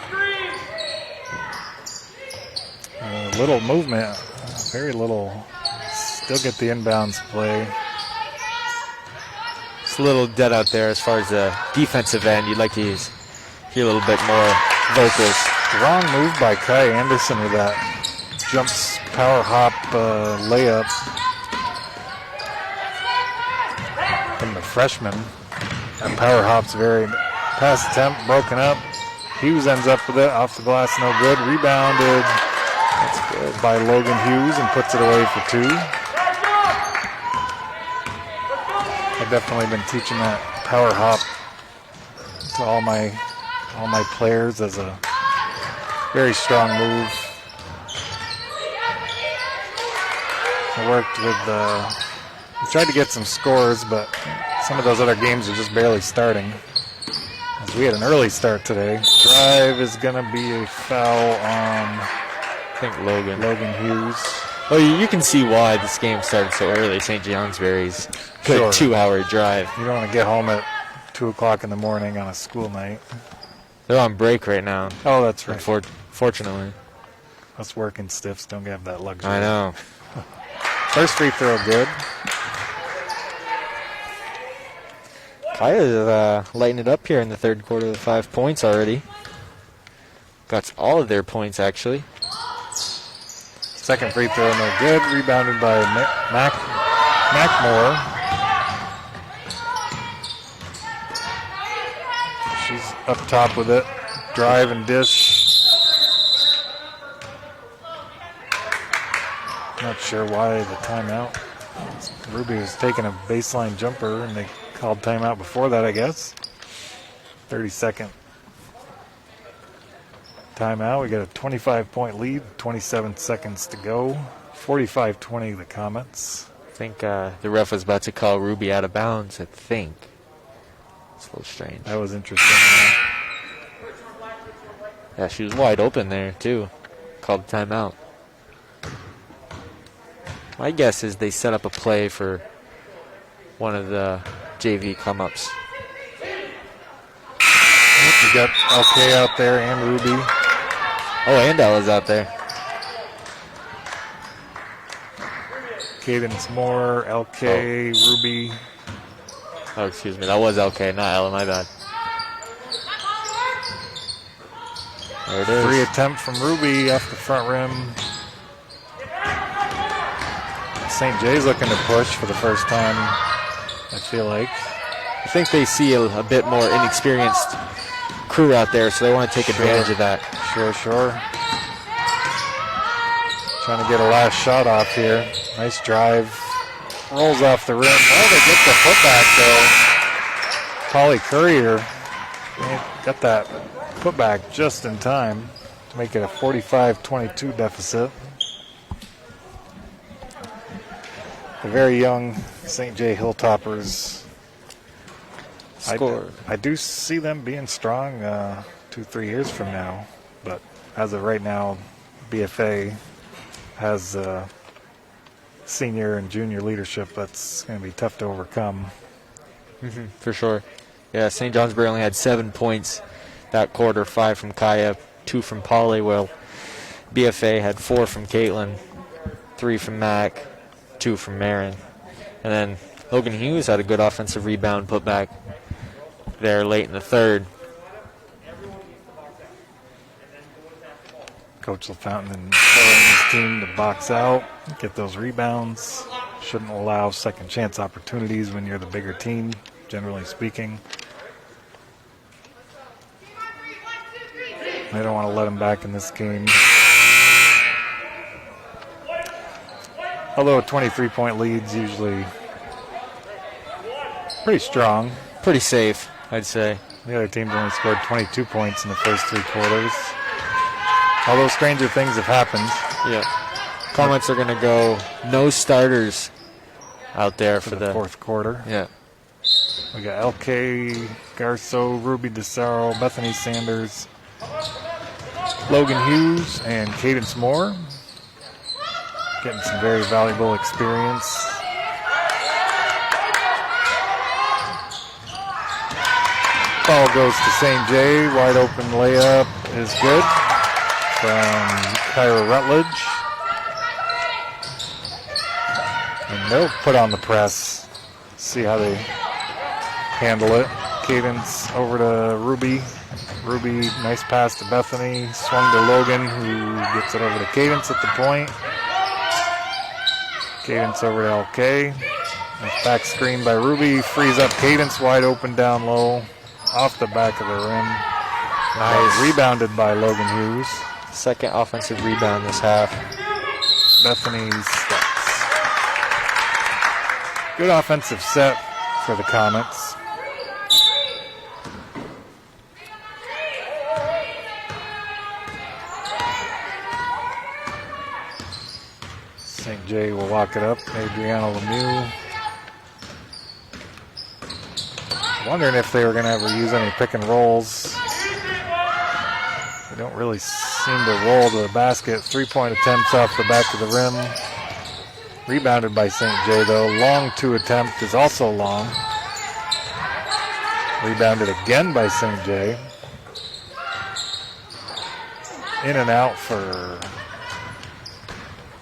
screens! Little movement. Very little. Still get the inbounds play. It's a little dead out there as far as the defensive end. You'd like to hear a little bit more vocals. Wrong move by Kai Anderson with that jumps power hop layup from the freshman. That power hop's very pass attempt broken up. Hughes ends up with it off the glass, no good. Rebounded by Logan Hughes and puts it away for 2. I've definitely been teaching that power hop to all my players as a very strong move. I worked with, I tried to get some scores, but some of those other games are just barely starting. As we had an early start today. Drive is going to be a foul on, I think, Logan Hughes. Well, you can see why this game started so early. St. Johnsbury's good Sure. 2-hour drive. You don't want to get home at 2 o'clock in the morning on a school night. They're on break right now, Oh, that's right. fortunately. Us working stiffs don't have that luxury. I know. First free throw good. Kaya's lighting it up here in the third quarter with 5 points already. Got all of their points, actually. Second free throw, no good. Rebounded by Mackmore. She's up top with it. Drive and dish. Not sure why the timeout. Ruby was taking a baseline jumper, and they called timeout before that, I guess. 30-second timeout. We got a 25-point lead, 27 seconds to go. 45-20 the Comets. I think the ref was about to call Ruby out of bounds, I think. It's a little strange. That was interesting. Yeah, she was wide open there, too. Called timeout. My guess is they set up a play for one of the JV come-ups. We got LK out there and Ruby. Oh, and Ella's out there. Cadence Moore, LK, Ruby. Oh, excuse me. That was LK, not Ella. My bad. There it is. Free attempt from Ruby off the front rim. St. J's looking to push for the first time, I feel like. I think they see a bit more inexperienced crew out there, so they want to take advantage of that. Sure. Trying to get a last shot off here. Nice drive. Rolls off the rim. Oh, they get the putback, though. Polly Courier got that putback just in time to make it a 45-22 deficit. The very young St. J. Hilltoppers. Score. I do see them being strong 2-3 years from now, but as of right now, BFA has senior and junior leadership that's going to be tough to overcome. For sure. Yeah, St. Johnsbury only had 7 points that quarter, 5 from Kaya, 2 from Polly, while BFA had 4 from Caitlin, 3 from Mac, 2 from Marin. And then Logan Hughes had a good offensive rebound put back there late in the third. Coach LaFountain and his team to box out, get those rebounds. Shouldn't allow second chance opportunities when you're the bigger team, generally speaking. They don't want to let them back in this game. Although a 23-point lead's usually pretty strong. Pretty safe, I'd say. The other team's only scored 22 points in the first 3 quarters. Although stranger things have happened. Yeah. Comets are going to go no starters out there for the fourth quarter. Yeah. We got LK, Garceau, Ruby DeSaro, Bethany Sanders, Logan Hughes, and Cadence Moore. Getting some very valuable experience. Ball goes to St. J. Wide open layup is good from Kyra Rutledge. And they'll put on the press. See how they handle it. Cadence over to Ruby. Ruby, nice pass to Bethany. Swung to Logan, who gets it over to Cadence at the point. Cadence over to LK. Nice back screen by Ruby. Frees up Cadence, wide open down low. Off the back of the rim. Nice. Rebounded by Logan Hughes. Second offensive rebound this half. Bethany's steps. Good offensive set for the Comets. St. J will lock it up. Adriana Lemieux. Wondering if they were going to ever use any pick and rolls. They don't really seem to roll to the basket. 3-point attempts off the back of the rim. Rebounded by St. J, though. Long 2 attempt is also long. Rebounded again by St. J. In and out for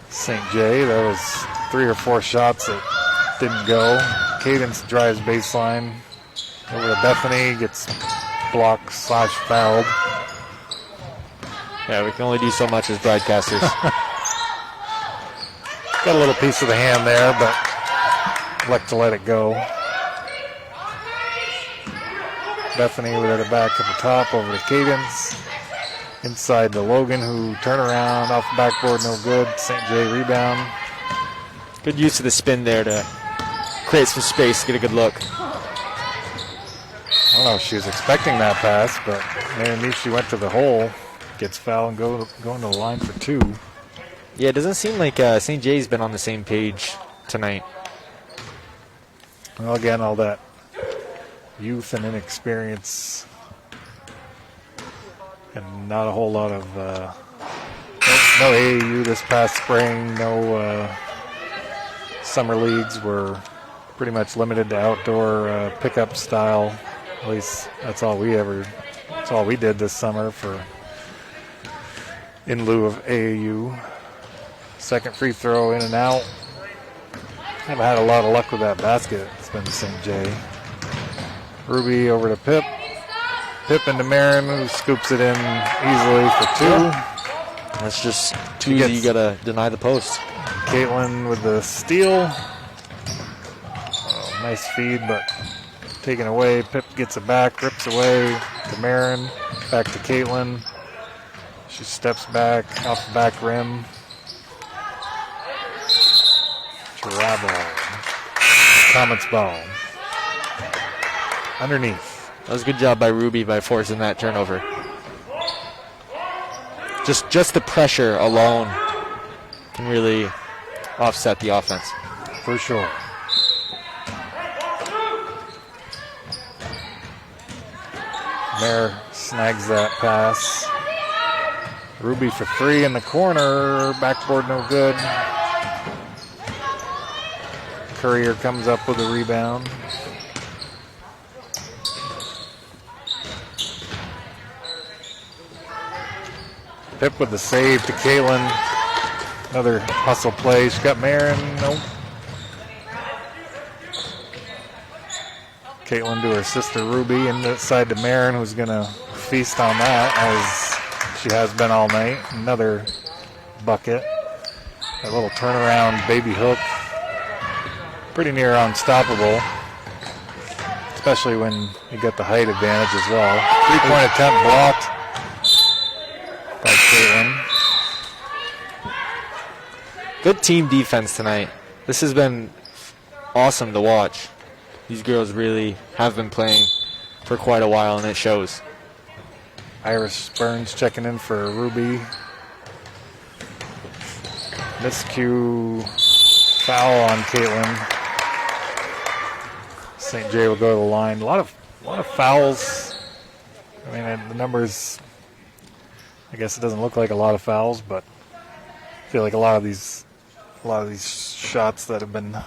St. J. That was 3 or 4 shots that didn't go. Cadence drives baseline over to Bethany, gets blocked / fouled. Yeah, we can only do so much as broadcasters. Got a little piece of the hand there, but like to let it go. Bethany with it back at the top over to Cadence. Inside to Logan, who turn around off the backboard, no good. St. J rebound. Good use of the spin there to create some space, get a good look. I don't know if she was expecting that pass, but maybe knew she went to the hole. Gets fouled and going to the line for 2. Yeah, it doesn't seem like St. J's been on the same page tonight. Well, again, all that youth and inexperience, and not a whole lot of no AAU this past spring. No summer leagues. Were pretty much limited to outdoor pickup style. At least that's all we did this summer in lieu of AAU. Second free throw in and out. Haven't had a lot of luck with that basket. It's been St. J. Ruby over to Pip. Pip into Marin, who scoops it in easily for 2. That's just too easy. You gotta deny the post. Caitlin with the steal. Oh, nice feed, but taken away. Pip gets it back, rips away to Marin. Back to Caitlin. She steps back off the back rim. Travel. Comets ball. Underneath. That was a good job by Ruby by forcing that turnover. Just the pressure alone can really offset the offense. For sure. Mare snags that pass. Ruby for 3 in the corner. Backboard no good. Courier comes up with a rebound. Pip with the save to Caitlin. Another hustle play. She got Marin. Nope. Caitlin to her sister Ruby. Inside to Marin, who's going to feast on that as she has been all night. Another bucket. That little turnaround baby hook. Pretty near unstoppable, especially when you get the height advantage as well. 3-point attempt blocked by Caitlin. Good team defense tonight. This has been awesome to watch. These girls really have been playing for quite a while, and it shows. Iris Burns checking in for Ruby. Miscue foul on Caitlin. St. J will go to the line. A lot of fouls. I mean, the numbers, I guess it doesn't look like a lot of fouls, but I feel like a lot of these shots that have been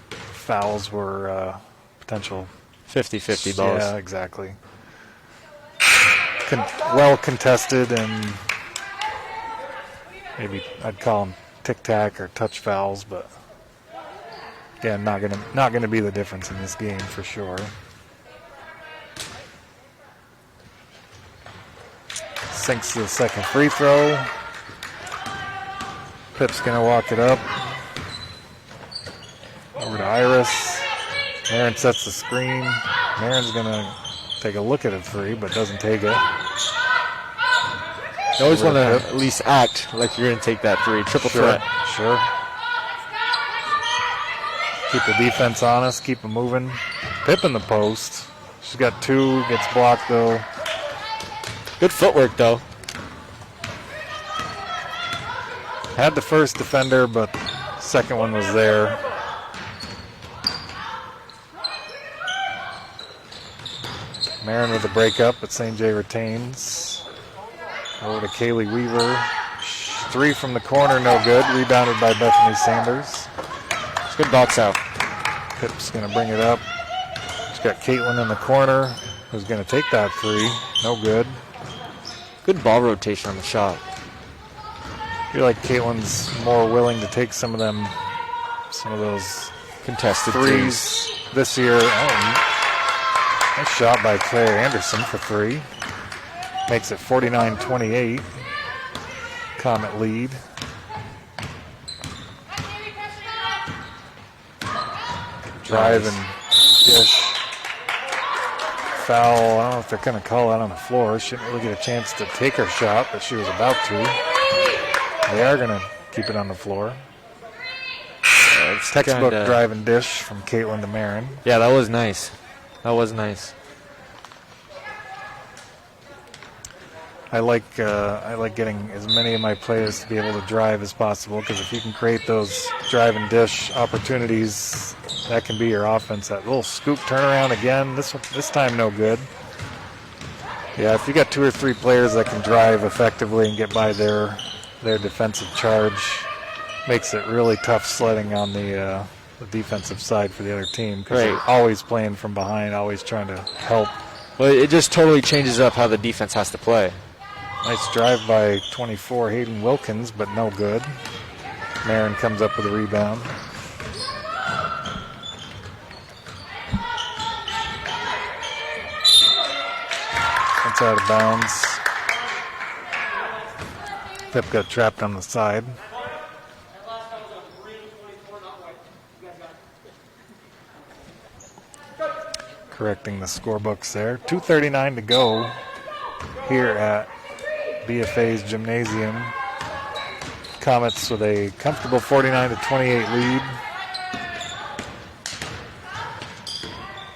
fouls were potential 50-50 balls. Yeah, exactly. Well contested, and maybe I'd call them tic-tac or touch fouls, but again, not gonna be the difference in this game for sure. Sinks the second free throw. Pip's gonna walk it up. Over to Iris. Marin sets the screen. Marin's gonna take a look at a 3, but doesn't take it. You always want to at least act like you're going to take that 3. Triple threat. Sure. Keep the defense honest. Keep them moving. Pip in the post. She's got 2. Gets blocked, though. Good footwork, though. Had the first defender, but second one was there. Marin with the breakup, but St. J retains. Over to Kaylee Weaver. 3 from the corner, no good. Rebounded by Bethany Sanders. Good box out. Pip's going to bring it up. She's got Caitlin in the corner, who's going to take that three. No good. Good ball rotation on the shot. I feel like Caitlin's more willing to take some of those Contested threes this year. Oh, nice shot by Claire Anderson for three. Makes it 49-28. Comet lead. Drive and dish. Foul. I don't know if they're going to call that on the floor. She didn't really get a chance to take her shot, but she was about to. They are going to keep it on the floor. It's textbook drive and dish from Caitlin to Marin. Yeah, that was nice. That was nice. I like getting as many of my players to be able to drive as possible, because if you can create those drive and dish opportunities, that can be your offense. That little scoop turnaround again. This time no good. Yeah, if you got 2 or 3 players that can drive effectively and get by their defensive charge, makes it really tough sledding on the defensive side for the other team, because they're always playing from behind, always trying to help. Well, it just totally changes up how the defense has to play. Nice drive by 24 Hayden Wilkins, but no good. Marin comes up with a rebound. It's out of bounds. Pip got trapped on the side. Correcting the scorebooks there. 2:39 to go here at BFA's gymnasium. Comets with a comfortable 49-28 lead.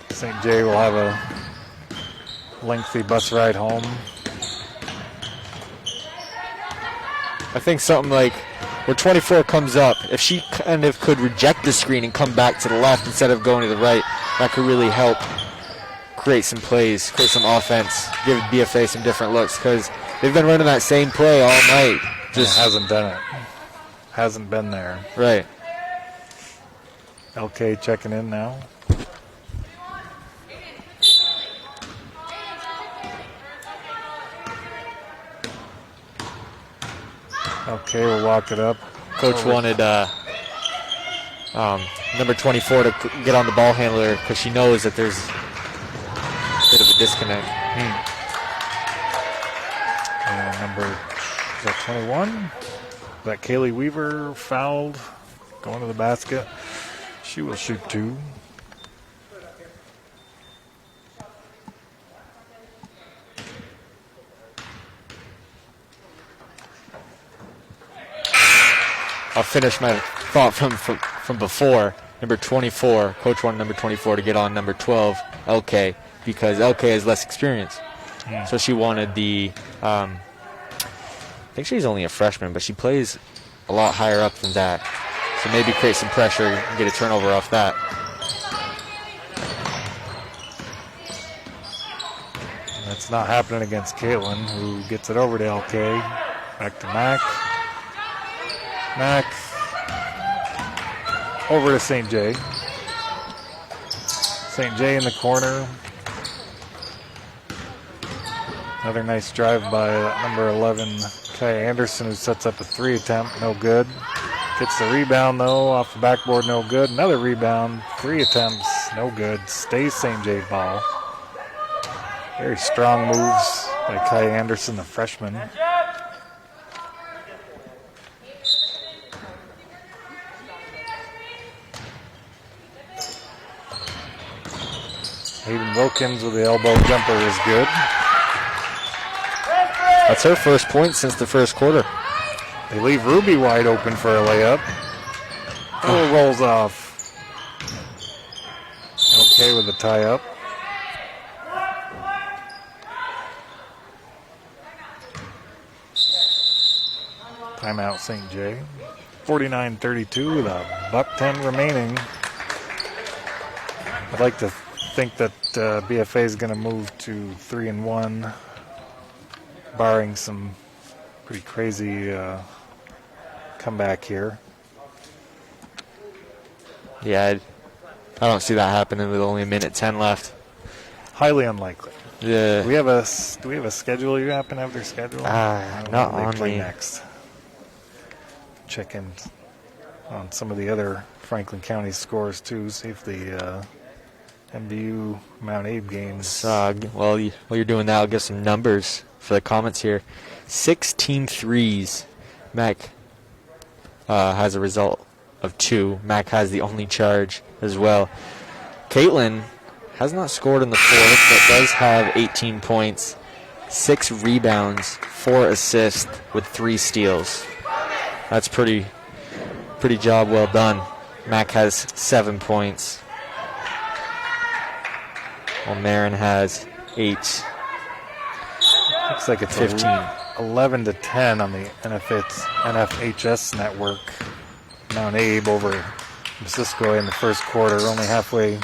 St. J will have a lengthy bus ride home. I think something like where 24 comes up, if she kind of could reject the screen and come back to the left instead of going to the right, that could really help create some plays, create some offense, give BFA some different looks, because they've been running that same play all night. Just hasn't done it. Hasn't been there. Right. LK checking in now. Okay, we'll walk it up. Coach wanted number 24 to get on the ball handler because she knows that there's a bit of a disconnect. And number, is that 21? That Kaylee Weaver fouled, going to the basket. She will shoot 2. I'll finish my thought from before. Number 24, Coach wanted number 24 to get on number 12, LK, because LK has less experience. So she wanted I think she's only a freshman, but she plays a lot higher up than that. So maybe create some pressure and get a turnover off that. That's not happening against Caitlin, who gets it over to LK. Back to Mac. Mac over to St. J. St. J in the corner. Another nice drive by number 11, Kai Anderson, who sets up a 3 attempt. No good. Gets the rebound, though, off the backboard. No good. Another rebound. 3 attempts. No good. Stays St. J ball. Very strong moves by Kai Anderson, the freshman. Hayden Wilkins with the elbow jumper is good. That's her first point since the first quarter. They leave Ruby wide open for a layup. Oh, rolls off. Okay with the tie-up. Timeout St. J. 49-32 with a $1.10 remaining. I'd like to think that BFA is going to move to 3-1, barring some pretty crazy comeback here. Yeah, I don't see that happening with only a minute 10 left. Highly unlikely. Yeah. Do we have a schedule? You happen to have their schedule? Not When on they play me. next. Check in on some of the other Franklin County scores too. See if the MDU Mount Abe games. While you're doing that, I'll get some numbers for the Comets here. 16 threes. Mac has a result of 2. Mac has the only charge as well. Caitlin has not scored in the fourth, but does have 18 points, 6 rebounds, 4 assists with 3 steals. That's pretty job well done. Mac has 7 points, while Marin has 8. Looks like it's 15. 11 to 10 on the NFHS network. Mount Abe over Cisco in the first quarter. Only halfway,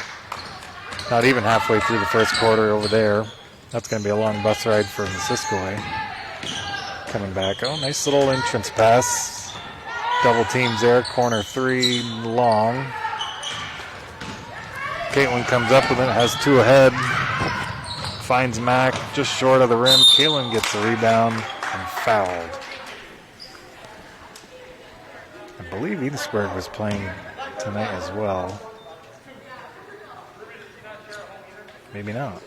not even halfway through the first quarter over there. That's going to be a long bus ride for Cisco. Coming back. Oh, nice little entrance pass. Double teams there. Corner 3 long. Caitlin comes up with it. Has 2 ahead. Finds Mac just short of the rim. Caitlin gets a rebound and fouled. I believe Edithsburg was playing tonight as well. Maybe not.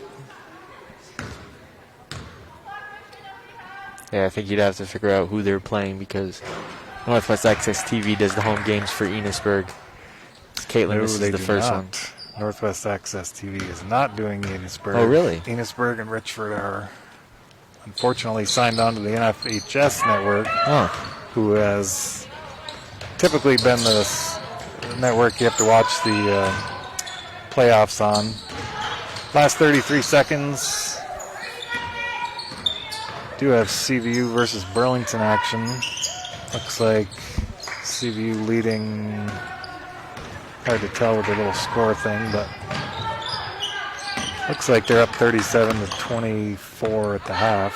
Yeah, I think you'd have to figure out who they're playing because Northwest Access TV does the home games for Enosburg. Caitlin, this is the first one. Northwest Access TV is not doing Enosburg. Oh, really? Enosburg and Richford are unfortunately signed on to the NFHS network, who has typically been the network you have to watch the playoffs on. Last 33 seconds. Do have CVU versus Burlington action. Looks like CVU leading. Hard to tell with the little score thing, but looks like they're up 37 to 24 at the half.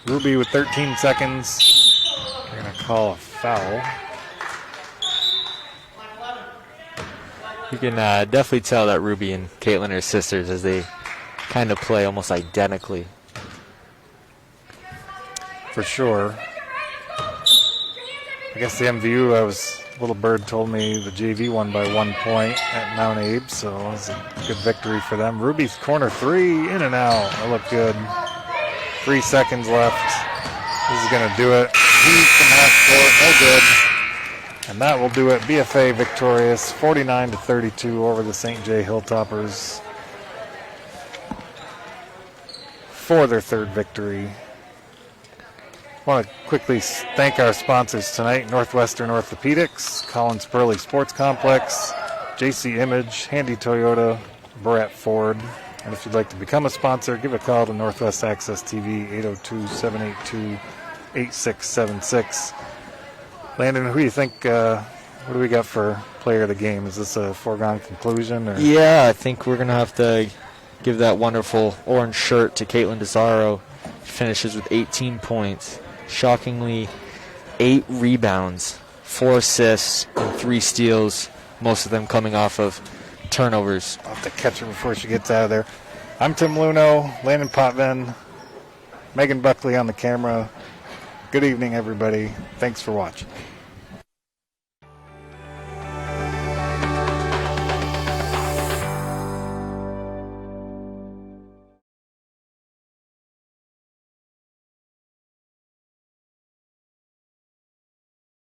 Ruby with 13 seconds. They're going to call a foul. You can definitely tell that Ruby and Caitlin are sisters as they kind of play almost identically. For sure. I guess the MVU, Little Bird told me the JV won by 1 point at Mount Abe, so it was a good victory for them. Ruby's corner 3, in and out. That looked good. 3 seconds left. This is going to do it. Heat from half court, no good. And that will do it. BFA victorious, 49 to 32 over the St. J. Hilltoppers for their 3rd victory. I want to quickly thank our sponsors tonight: Northwestern Orthopedics, Collins Pearly Sports Complex, JC Image, Handy Toyota, Barrett Ford. And if you'd like to become a sponsor, give a call to Northwest Access TV, 802-782-8676. Landon, who do you think, what do we got for player of the game? Is this a foregone conclusion? Or? Yeah, I think we're going to have to give that wonderful orange shirt to Caitlin DeSaro. Finishes with 18 points. Shockingly, 8 rebounds, 4 assists, and 3 steals, most of them coming off of turnovers. I'll have to catch her before she gets out of there. I'm Tim Luno, Landon Potvin, Megan Buckley on the camera. Good evening, everybody. Thanks for watching.